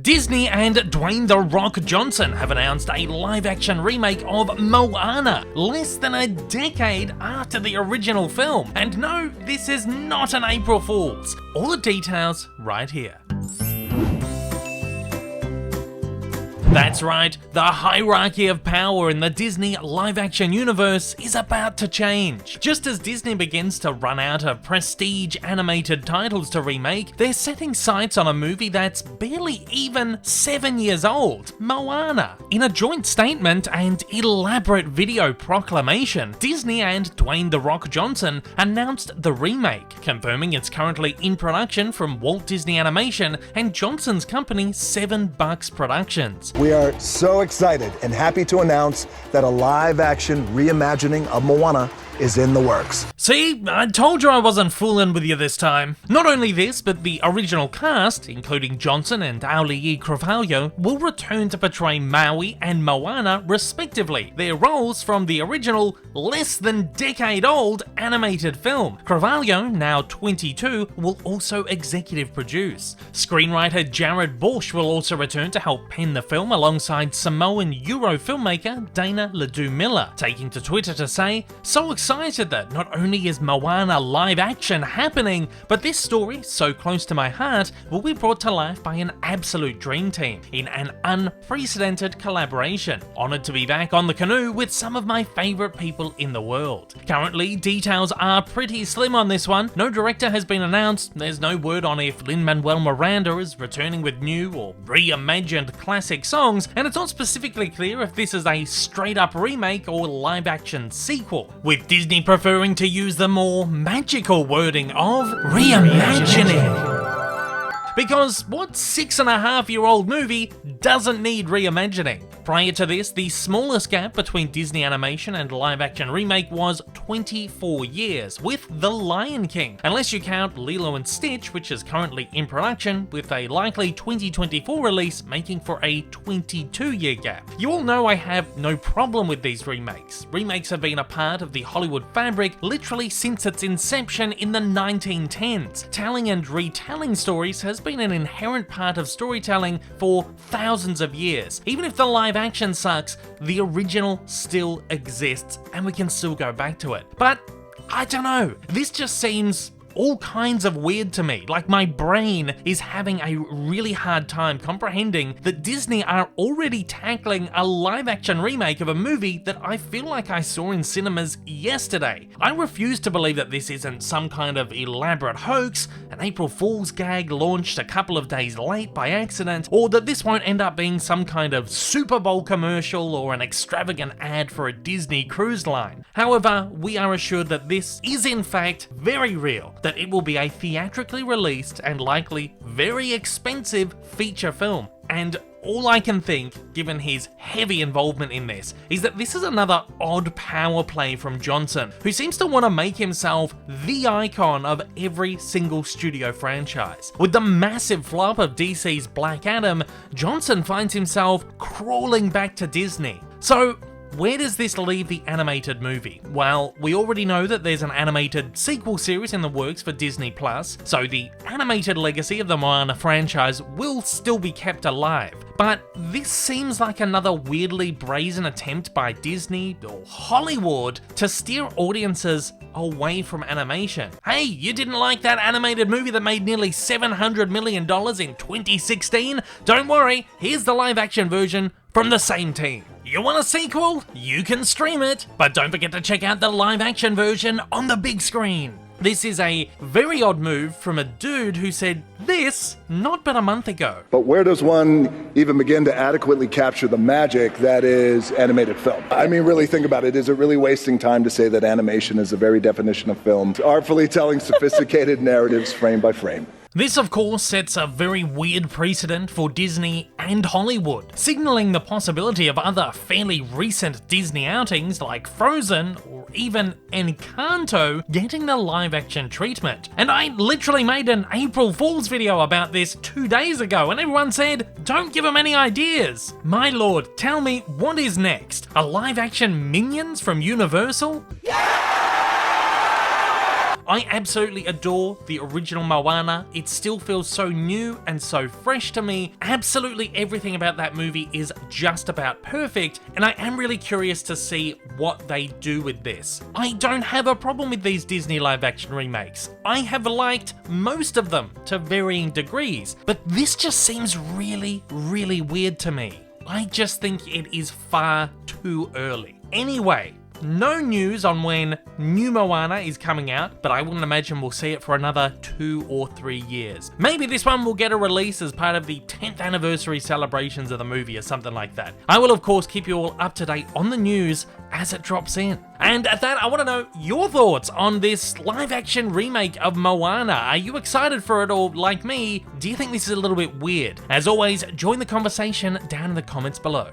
Disney and Dwayne The Rock Johnson have announced a live-action remake of Moana, less than a decade after the original film. And no, this is not an April Fool's. All the details right here. That's right, the hierarchy of power in the Disney live-action universe is about to change. Just as Disney begins to run out of prestige animated titles to remake, they're setting sights on a movie that's barely even 7 years old, Moana. In a joint statement and elaborate video proclamation, Disney and Dwayne The Rock Johnson announced the remake, confirming it's currently in production from Walt Disney Animation and Johnson's company 7 Bucks Productions. We are so excited and happy to announce that a live-action reimagining of Moana is in the works. See, I told you I wasn't fooling with you this time. Not only this, but the original cast, including Johnson and Auli'i Cravalho, will return to portray Maui and Moana respectively, their roles from the original, less than decade-old animated film. Cravalho, now 22, will also executive produce. Screenwriter Jared Borsch will also return to help pen the film alongside Samoan Euro filmmaker Dana Ledoux Miller, taking to Twitter to say, "So excited that not only is Moana live action happening, but this story, so close to my heart, will be brought to life by an absolute dream team in an unprecedented collaboration. Honoured to be back on the canoe with some of my favourite people in the world." Currently, details are pretty slim on this one. No director has been announced, there's no word on if Lin-Manuel Miranda is returning with new or reimagined classic songs, and it's not specifically clear if this is a straight up remake or live action sequel, with Disney preferring to use the more magical wording of reimagining. Because what 6.5-year-old movie doesn't need reimagining? Prior to this, the smallest gap between Disney animation and live-action remake was 24 years, with The Lion King, unless you count Lilo and Stitch, which is currently in production, with a likely 2024 release making for a 22-year gap. You all know I have no problem with these remakes. Remakes have been a part of the Hollywood fabric literally since its inception in the 1910s. Telling and retelling stories has been an inherent part of storytelling for thousands of years. Even if the live action sucks, the original still exists and we can still go back to it. But I don't know, this just seems all kinds of weird to me. Like my brain is having a really hard time comprehending that Disney are already tackling a live action remake of a movie that I feel like I saw in cinemas yesterday. I refuse to believe that this isn't some kind of elaborate hoax, an April Fool's gag launched a couple of days late by accident, or that this won't end up being some kind of Super Bowl commercial or an extravagant ad for a Disney cruise line. However, we are assured that this is in fact very real, that it will be a theatrically released and likely very expensive feature film. And all I can think, given his heavy involvement in this, is that this is another odd power play from Johnson, who seems to want to make himself the icon of every single studio franchise. With the massive flop of DC's Black Adam, Johnson finds himself crawling back to Disney. So, where does this leave the animated movie? Well, we already know that there's an animated sequel series in the works for Disney+, so the animated legacy of the Moana franchise will still be kept alive. But this seems like another weirdly brazen attempt by Disney or Hollywood to steer audiences away from animation. Hey, you didn't like that animated movie that made nearly $700 million in 2016? Don't worry, here's the live action version from the same team. You want a sequel? You can stream it, but don't forget to check out the live action version on the big screen. This is a very odd move from a dude who said this not but a month ago. But where does one even begin to adequately capture the magic that is animated film? I mean, really think about it. Is it really wasting time to say that animation is the very definition of film, artfully telling sophisticated narratives frame by frame? This, of course, sets a very weird precedent for Disney and Hollywood, signaling the possibility of other fairly recent Disney outings like Frozen or even Encanto getting the live-action treatment. And I literally made an April Fool's video about this 2 days ago, and everyone said, don't give them any ideas. My lord, tell me, what is next? A live-action Minions from Universal? Yeah! I absolutely adore the original Moana. It still feels so new and so fresh to me. Absolutely everything about that movie is just about perfect, and I am really curious to see what they do with this. I don't have a problem with these Disney live action remakes. I have liked most of them to varying degrees, but this just seems really, really weird to me. I just think it is far too early. Anyway, no news on when new Moana is coming out, but I wouldn't imagine we'll see it for another 2 or 3 years. Maybe this one will get a release as part of the 10th anniversary celebrations of the movie or something like that. I will of course keep you all up to date on the news as it drops in. And at that, I want to know your thoughts on this live action remake of Moana. Are you excited for it, or like me, do you think this is a little bit weird? As always, join the conversation down in the comments below.